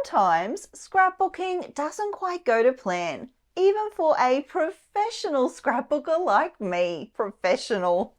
Sometimes scrapbooking doesn't quite go to plan, even for a professional scrapbooker like me. Professional.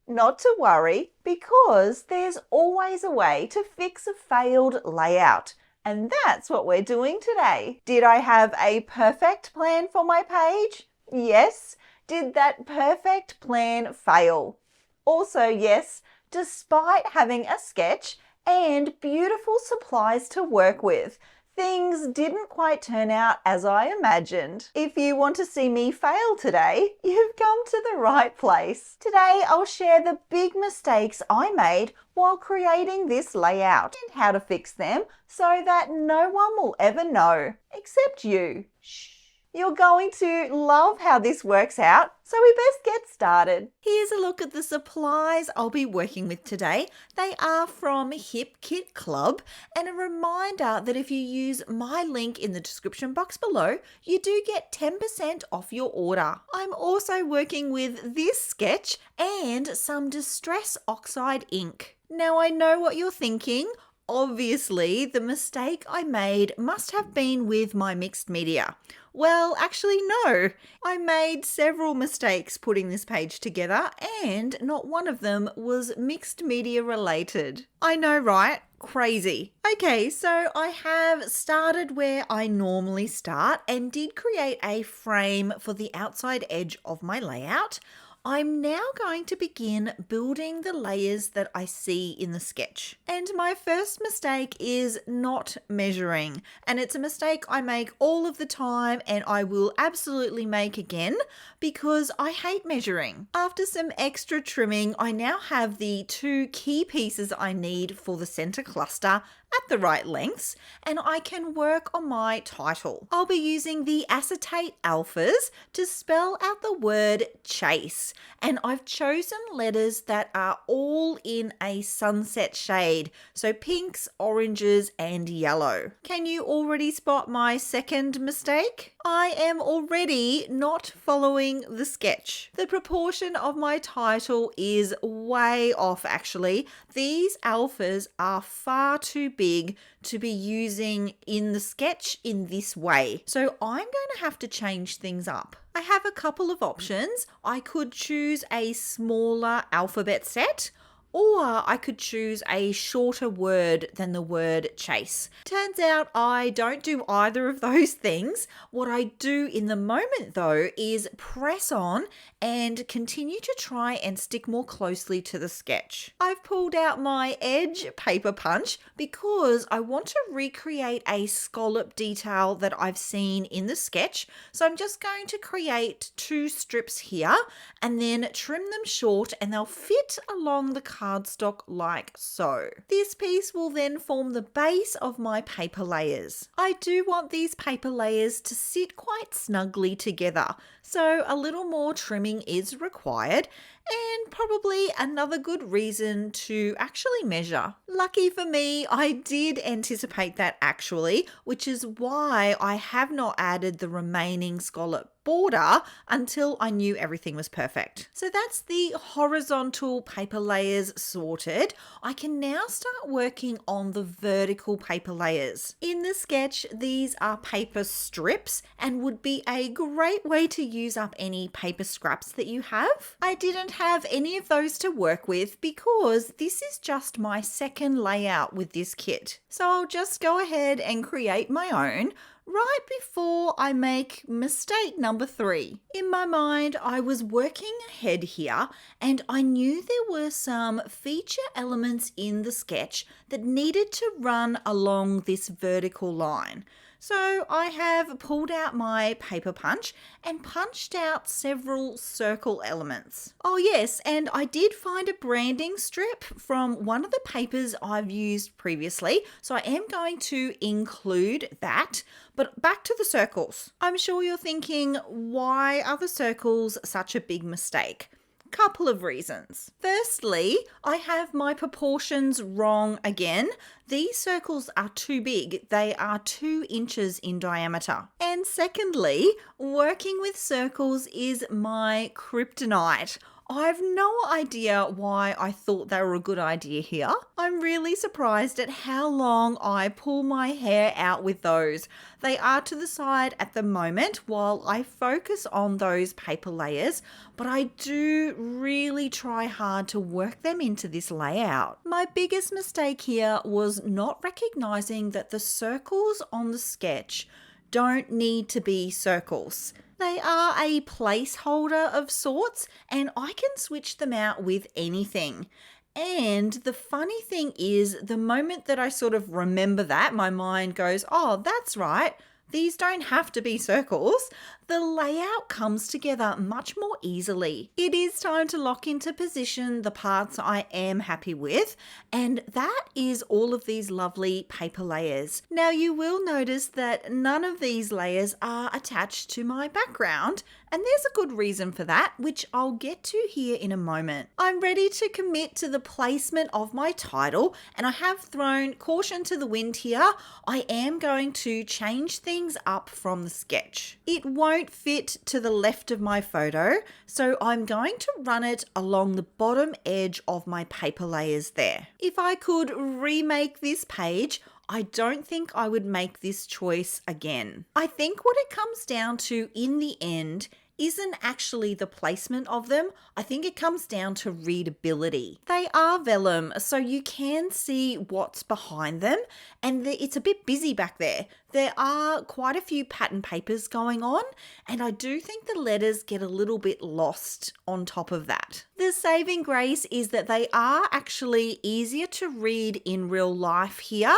Not to worry, because there's always a way to fix a failed layout. And that's what we're doing today. Did I have a perfect plan for my page? Yes. Did that perfect plan fail? Also, yes, despite having a sketch and beautiful supplies to work with, things didn't quite turn out as I imagined. If you want to see me fail today, you've come to the right place. Today, I'll share the big mistakes I made while creating this layout and how to fix them so that no one will ever know, except you. Shh. You're going to love how this works out, so we best get started. Here's a look at the supplies I'll be working with today. They are from Hip Kit Club, and a reminder that if you use my link in the description box below, you do get 10% off your order. I'm also working with this sketch and some Distress Oxide ink. Now I know what you're thinking. Obviously, the mistake I made must have been with my mixed media. Well, actually, no. I made several mistakes putting this page together, and not one of them was mixed media related. I know, right? Crazy. Okay, so I have started where I normally start and did create a frame for the outside edge of my layout. I'm now going to begin building the layers that I see in the sketch. And my first mistake is not measuring. And it's a mistake I make all of the time and I will absolutely make again because I hate measuring. After some extra trimming, I now have the two key pieces I need for the center cluster at the right lengths, and I can work on my title. I'll be using the acetate alphas to spell out the word chase, and I've chosen letters that are all in a sunset shade, so pinks, oranges, and yellow. Can you already spot my second mistake? I am already not following the sketch. The proportion of my title is way off actually. These alphas are far too big to be using in the sketch in this way. So I'm going to have to change things up. I have a couple of options. I could choose a smaller alphabet set, or I could choose a shorter word than the word chase. Turns out I don't do either of those things. What I do in the moment though is press on and continue to try and stick more closely to the sketch. I've pulled out my edge paper punch because I want to recreate a scallop detail that I've seen in the sketch. So I'm just going to create two strips here and then trim them short, and they'll fit along the cardstock like so. This piece will then form the base of my paper layers. I do want these paper layers to sit quite snugly together, so a little more trimming is required, and probably another good reason to actually measure. Lucky for me, I did anticipate that actually, which is why I have not added the remaining scallop border until I knew everything was perfect. So that's the horizontal paper layers sorted. I can now start working on the vertical paper layers. In the sketch, these are paper strips and would be a great way to use up any paper scraps that you have. I didn't have any of those to work with because this is just my second layout with this kit. So I'll just go ahead and create my own right before I make mistake number 3. In my mind, I was working ahead here and I knew there were some feature elements in the sketch that needed to run along this vertical line. So I have pulled out my paper punch and punched out several circle elements. Oh yes, and I did find a branding strip from one of the papers I've used previously, so I am going to include that. But back to the circles. I'm sure you're thinking, why are the circles such a big mistake? Couple of reasons. Firstly, I have my proportions wrong again. These circles are too big. They are 2 inches in diameter. And secondly, working with circles is my kryptonite. I've no idea why I thought they were a good idea here. I'm really surprised at how long I pull my hair out with those. They are to the side at the moment while I focus on those paper layers, but I do really try hard to work them into this layout. My biggest mistake here was not recognizing that the circles on the sketch don't need to be circles. They are a placeholder of sorts, and I can switch them out with anything. And the funny thing is, the moment that I sort of remember that, my mind goes, oh, that's right. These don't have to be circles. The layout comes together much more easily. It is time to lock into position the parts I am happy with, and that is all of these lovely paper layers. Now you will notice that none of these layers are attached to my background, and there's a good reason for that, which I'll get to here in a moment. I'm ready to commit to the placement of my title, and I have thrown caution to the wind here. I am going to change things up from the sketch. It won't fit to the left of my photo, so I'm going to run it along the bottom edge of my paper layers there. If I could remake this page, I don't think I would make this choice again. I think what it comes down to in the end isn't actually the placement of them. I think it comes down to readability. They are vellum, so you can see what's behind them, and it's a bit busy back there. There are quite a few pattern papers going on, and I do think the letters get a little bit lost on top of that. The saving grace is that they are actually easier to read in real life here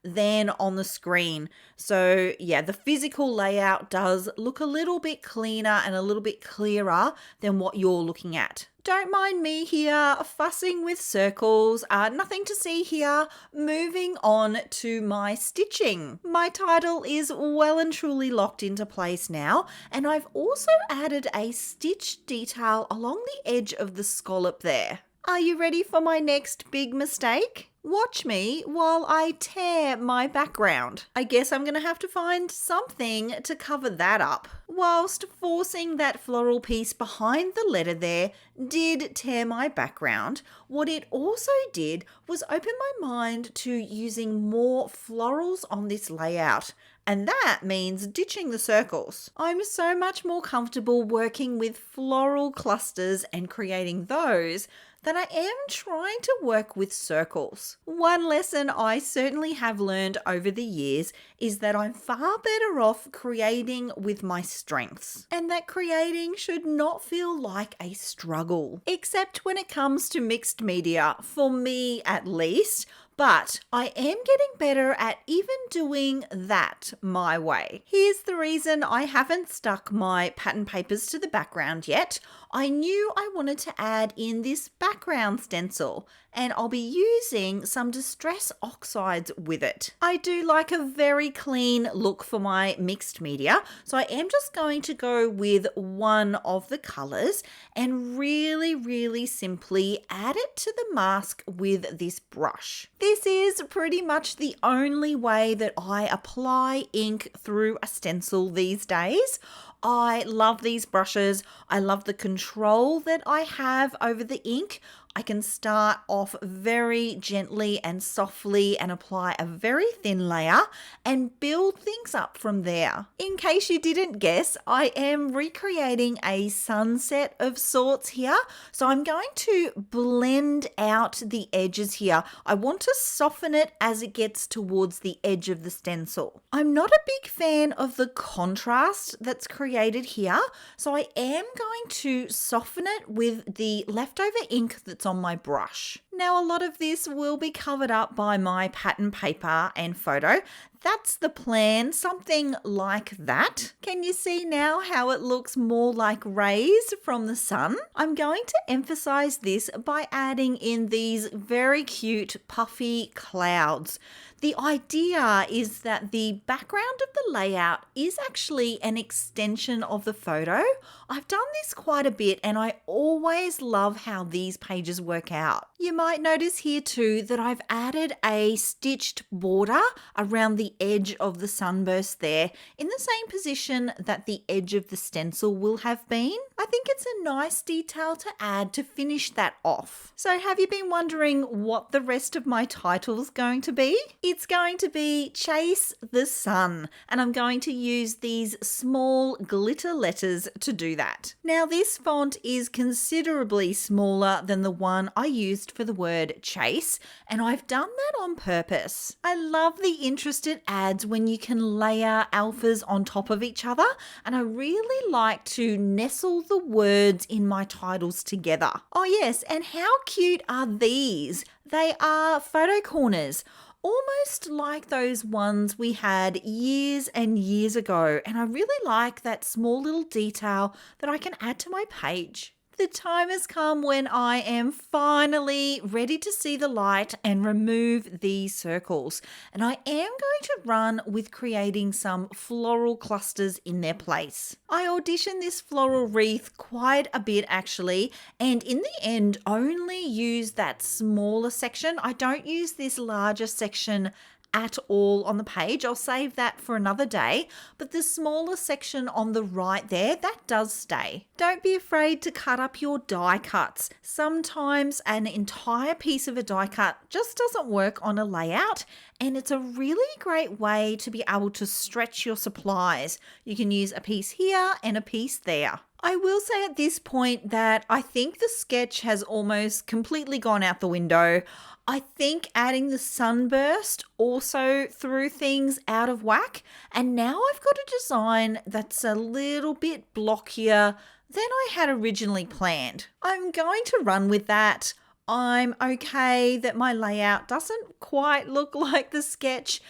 than on the screen. So yeah, the physical layout does look a little bit cleaner and a little bit clearer than what you're looking at. Don't mind me here fussing with circles, nothing to see here. Moving on to my stitching. My title is well and truly locked into place now, and I've also added a stitch detail along the edge of the scallop there. Are you ready for my next big mistake? Watch me while I tear my background. I guess I'm going to have to find something to cover that up. Whilst forcing that floral piece behind the letter there did tear my background, what it also did was open my mind to using more florals on this layout. And that means ditching the circles. I'm so much more comfortable working with floral clusters and creating those than I am trying to work with circles. One lesson I certainly have learned over the years is that I'm far better off creating with my strengths, and that creating should not feel like a struggle, except when it comes to mixed media, for me at least. But I am getting better at even doing that my way. Here's the reason I haven't stuck my pattern papers to the background yet. I knew I wanted to add in this background stencil, and I'll be using some Distress Oxides with it. I do like a very clean look for my mixed media, so I am just going to go with one of the colours and really simply add it to the mask with this brush. This is pretty much the only way that I apply ink through a stencil these days. I love these brushes. I love the control that I have over the ink. I can start off very gently and softly and apply a very thin layer and build things up from there. In case you didn't guess, I am recreating a sunset of sorts here. So I'm going to blend out the edges here. I want to soften it as it gets towards the edge of the stencil. I'm not a big fan of the contrast that's created here, so I am going to soften it with the leftover ink that's on my brush. Now, a lot of this will be covered up by my pattern paper and photo. That's the plan, something like that. Can you see now how it looks more like rays from the sun? I'm going to emphasize this by adding in these very cute puffy clouds. The idea is that the background of the layout is actually an extension of the photo. I've done this quite a bit and I always love how these pages work out. You might might notice here too that I've added a stitched border around the edge of the sunburst there in the same position that the edge of the stencil will have been. I think it's a nice detail to add to finish that off. So have you been wondering what the rest of my title is going to be? It's going to be Chase the Sun, and I'm going to use these small glitter letters to do that. Now this font is considerably smaller than the one I used for the word chase, and I've done that on purpose. I love the interest it adds when you can layer alphas on top of each other, and I really like to nestle the words in my titles together. Oh yes, and how cute are these? They are photo corners, almost like those ones we had years and years ago, and I really like that small little detail that I can add to my page. The time has come when I am finally ready to see the light and remove these circles. And I am going to run with creating some floral clusters in their place. I auditioned this floral wreath quite a bit actually, and in the end only use that smaller section. I don't use this larger section at all on the page. I'll save that for another day, but the smaller section on the right there, that does stay. Don't be afraid to cut up your die cuts. Sometimes an entire piece of a die cut just doesn't work on a layout, and it's a really great way to be able to stretch your supplies. You can use a piece here and a piece there. I will say at this point that I think the sketch has almost completely gone out the window. I think adding the sunburst also threw things out of whack, and now I've got a design that's a little bit blockier than I had originally planned. I'm going to run with that. I'm okay that my layout doesn't quite look like the sketch.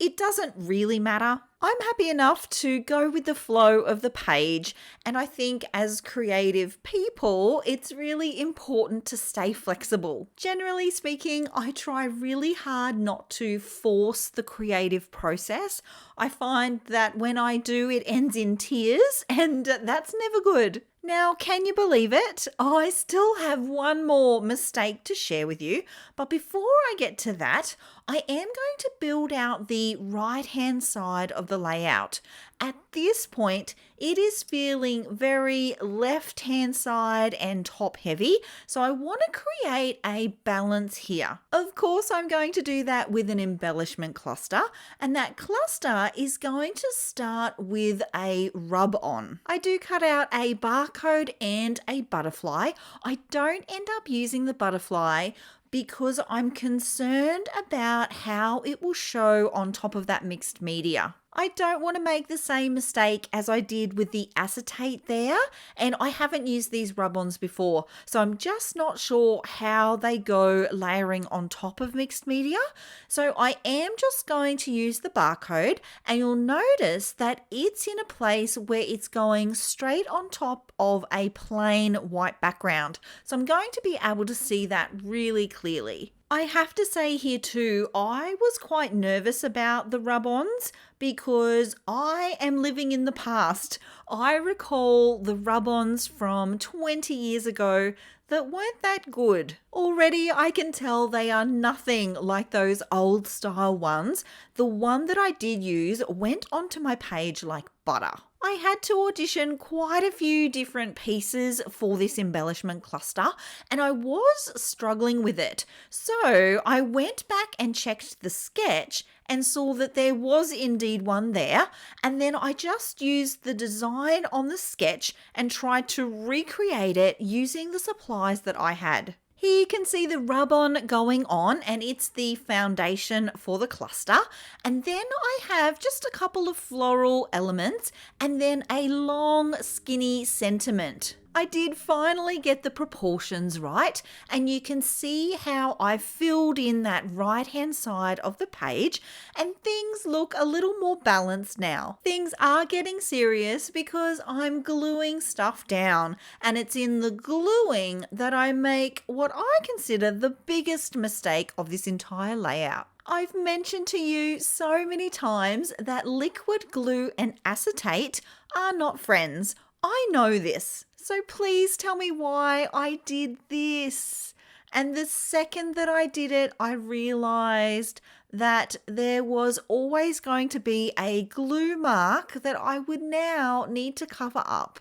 It doesn't really matter. I'm happy enough to go with the flow of the page, and I think as creative people, it's really important to stay flexible. Generally speaking, I try really hard not to force the creative process. I find that when I do, it ends in tears, and that's never good. Now, can you believe it? I still have one more mistake to share with you, but before I get to that, I am going to build out the right-hand side of the layout. At this point, it is feeling very left-hand side and top heavy, so I want to create a balance here. Of course, I'm going to do that with an embellishment cluster, and that cluster is going to start with a rub-on. I do cut out a barcode and a butterfly. I don't end up using the butterfly because I'm concerned about how it will show on top of that mixed media. I don't want to make the same mistake as I did with the acetate there, and I haven't used these rub-ons before, so I'm just not sure how they go layering on top of mixed media. So I am just going to use the barcode, and you'll notice that it's in a place where it's going straight on top of a plain white background. So I'm going to be able to see that really clearly. I have to say here too, I was quite nervous about the rub-ons because I am living in the past. I recall the rub-ons from 20 years ago that weren't that good. Already I can tell they are nothing like those old style ones. The one that I did use went onto my page like butter. I had to audition quite a few different pieces for this embellishment cluster, and I was struggling with it. So I went back and checked the sketch and saw that there was indeed one there, and then I just used the design on the sketch and tried to recreate it using the supplies that I had. Here you can see the rub-on going on, and it's the foundation for the cluster. And then I have just a couple of floral elements and then a long skinny sentiment. I did finally get the proportions right, and you can see how I filled in that right-hand side of the page, and things look a little more balanced now. Things are getting serious because I'm gluing stuff down, and it's in the gluing that I make what I consider the biggest mistake of this entire layout. I've mentioned to you so many times that liquid glue and acetate are not friends. I know this. So please tell me why I did this. And the second that I did it, I realized that there was always going to be a glue mark that I would now need to cover up.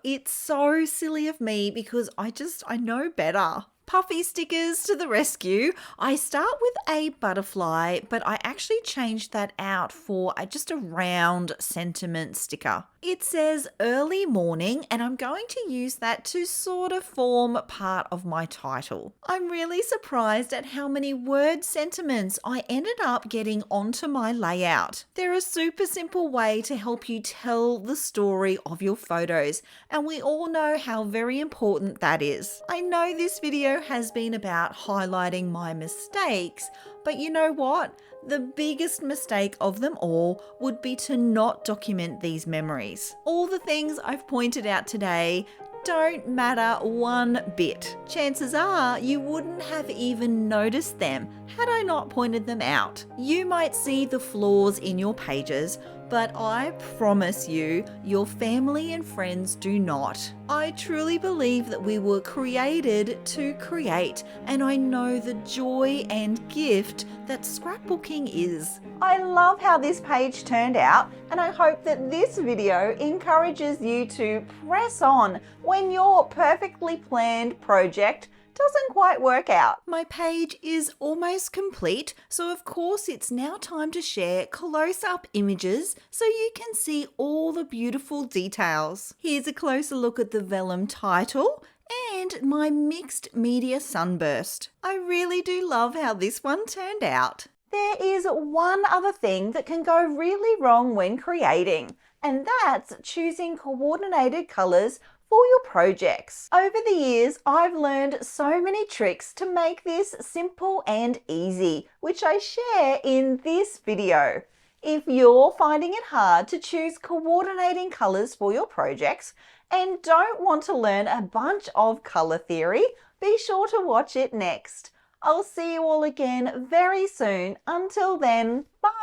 It's so silly of me because I know better. Puffy stickers to the rescue. I start with a butterfly, but I actually changed that out for just a round sentiment sticker. It says early morning, and I'm going to use that to sort of form part of my title. I'm really surprised at how many word sentiments I ended up getting onto my layout. They're a super simple way to help you tell the story of your photos, and we all know how very important that is. I know this video has been about highlighting my mistakes, but you know what? The biggest mistake of them all would be to not document these memories. All the things I've pointed out today don't matter one bit. Chances are you wouldn't have even noticed them had I not pointed them out. You might see the flaws in your pages, but I promise you, your family and friends do not. I truly believe that we were created to create, and I know the joy and gift that scrapbooking is. I love how this page turned out, and I hope that this video encourages you to press on when your perfectly planned project doesn't quite work out. My page is almost complete, so of course it's now time to share close-up images so you can see all the beautiful details. Here's a closer look at the vellum title and my mixed media sunburst. I really do love how this one turned out. There is one other thing that can go really wrong when creating, and that's choosing coordinated colours for your projects. Over the years, I've learned so many tricks to make this simple and easy, which I share in this video. If you're finding it hard to choose coordinating colours for your projects and don't want to learn a bunch of colour theory, be sure to watch it next. I'll see you all again very soon. Until then, bye!